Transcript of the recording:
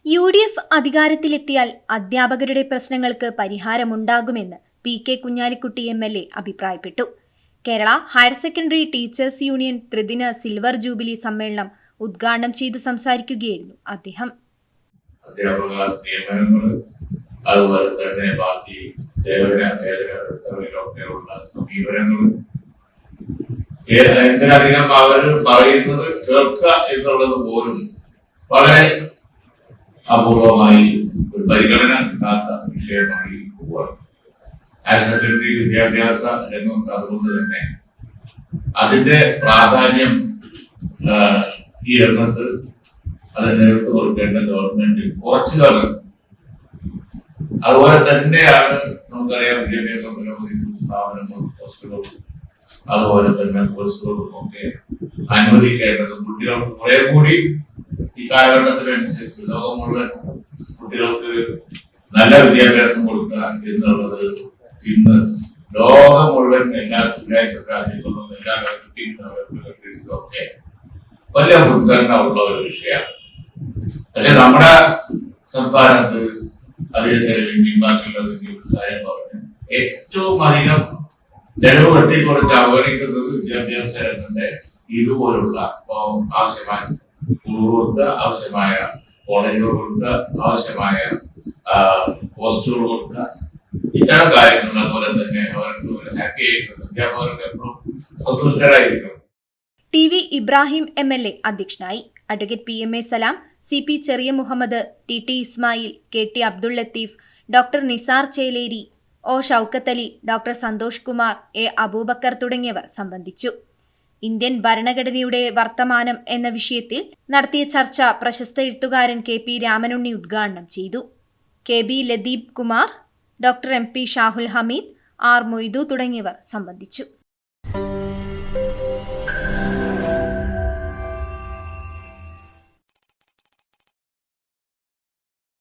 UDF അധികാരത്തിലെത്തിയാൽ അധ്യാപകരുടെ പ്രശ്നങ്ങൾക്ക് പരിഹാരമുണ്ടാകുമെന്ന് PK കുഞ്ഞാലിക്കുട്ടി MLA അഭിപ്രായപ്പെട്ടു. Kerala higher secondary teachers union ത്രിദിന സിൽവർ ജൂബിലി സമ്മേളനം ഉദ്ഘാടനം ചെയ്ത് സംസാരിക്കുകയായിരുന്നു അദ്ദേഹം. അധ്യാപക നിയമനങ്ങൾ, അതുപോലെ തന്നെ ബാക്കി സേവന മേഖലകളിലൊക്കെയുള്ള സമീപനങ്ങൾ, എന്തിനധികം അവർ പറയുന്നത് കേൾക്കുക എന്നുള്ളത് പോലും വളരെ അപൂർവമായി ഒരു പരിഗണന കിട്ടാത്ത വിഷയമായി പോവുകയാണ്. ഹയർ സെക്കൻഡറി വിദ്യാഭ്യാസ രംഗം അതുകൊണ്ട് തന്നെ അതിന്റെ പ്രാധാന്യം ഈ രംഗത്ത് അതിന് നേതൃത്വം കൊടുക്കേണ്ട ഗവൺമെന്റ് കുറച്ചു കാലം. അതുപോലെ തന്നെയാണ് നമുക്കറിയാം വിദ്യാഭ്യാസ പുരോഗതി സ്ഥാപനങ്ങളും പോസ്റ്റുകളും അതുപോലെ തന്നെ കോഴ്സുകളും ഒക്കെ അനുവദിക്കേണ്ടതും കുട്ടികൾക്ക് കുറെ കൂടി ഈ കാലഘട്ടത്തിനനുസരിച്ച് ലോകം മുഴുവൻ കുട്ടികൾക്ക് നല്ല വിദ്യാഭ്യാസം കൊടുക്കുക എന്നുള്ളത് ഇന്ന് ലോകം മുഴുവൻ എല്ലാ സിവിലൈസ്ഡ് രാജ്യങ്ങളിലും എല്ലാ ഡെവലപ്പിംഗ് ഒക്കെ വലിയ മുൻഗണന ഉള്ള ഒരു വിഷയമാണ്. പക്ഷെ നമ്മുടെ സംസ്ഥാനത്ത് അധിക ചെലവിൽ പിൻവാക്കുള്ളതിന്റെ ഒരു കാര്യം പറഞ്ഞു ഏറ്റവും അധികം ചെലവ് വെട്ടിക്കുറച്ച് അവഗണിക്കുന്നത് വിദ്യാഭ്യാസ രംഗത്തെ ഇതുപോലുള്ള ആവശ്യമായ സ്കൂളുകൾ കൊടുക്കുക, ആവശ്യമായ കോളേജുകൾ കൊടുക്കുക, ആവശ്യമായ പോസ്റ്റുകൾ കൊടുക്കുക, ഇത്തരം കാര്യങ്ങൾ. അതുപോലെ തന്നെ അവർക്ക് ഹാപ്പി ആയിരിക്കും, അധ്യാപകർക്ക് എപ്പോഴും സന്തുഷ്ടരായിരിക്കും. TV ഇബ്രാഹിം MLA അധ്യക്ഷനായി. Advocate PMA Salam, CP Cheriya Muhammad, TT Ismail, KT Abdul Latheef, doctor Nisar Cheleri, O Shoukath Ali, doctor Santhosh Kumar, A Aboobacker തുടങ്ങിയവർ സംബന്ധിച്ചു. ഇന്ത്യൻ ഭരണഘടനയുടെ വർത്തമാനം എന്ന വിഷയത്തിൽ നടത്തിയ ചർച്ച പ്രശസ്ത എഴുത്തുകാരൻ KP രാമനുണ്ണി ഉദ്ഘാടനം ചെയ്തു. KB Ladeep Kumar, doctor MP Shahul Hameed, R Moidu തുടങ്ങിയവർ സംബന്ധിച്ചു.